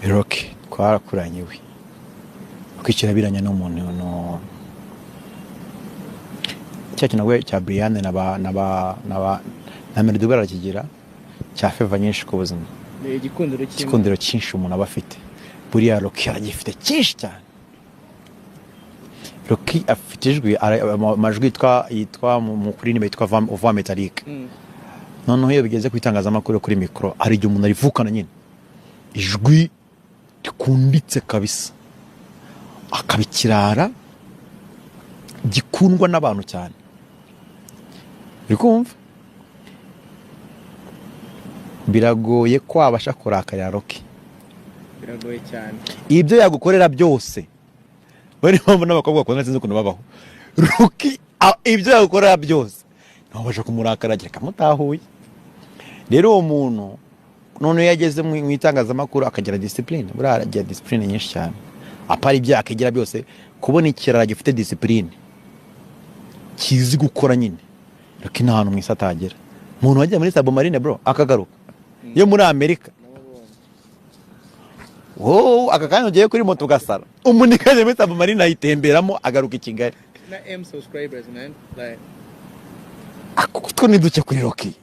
Rocky twarakuranye we kwikira biranya n'umuntu no cyacu nawe cya Brian na Meridubara arakigira cya Favor nyinshi ku buzima igikundiro cyinshi umuntu aba afite buriya Rocky aragifite cyinshi cyane. Rocky afite ijwi amajwi yitwa mu kuri nimba yitwa voix métallique noneho iyo bigeze kwitangazamakuru kuri micro ari igihe umuntu arivukana nyine ijwi rikunditse kabisa akabikirara gikundwa n'abantu cyane. Urikumva biragoye ko abasha kurakarira Rocky, biragoye cyane ibyo yagukorera byose bari mpamvu n'abakobwa bakunda sinzi ukuntu babaho. Rocky ibyo yagukorera byose ntabasha kumurakara agira kamutahuye. Rero uwo muntu none yageze mu itangazamakuru akagira discipline, buriya aragira discipline nyinshi cyane apari ibyo akagira byose. Kubona ikirara gifite discipline kizi gukora nyine Rocky nta hantu mwisa atagera. Umuntu wagiye muri Submarine bro akagaruka yo muri Amerika, akakanya ugiye kuri moto gasara umunikaje muri Submarine ayitemberamo agaruka i Kigali na M subscribers man like ako ni duke kuri Rocky.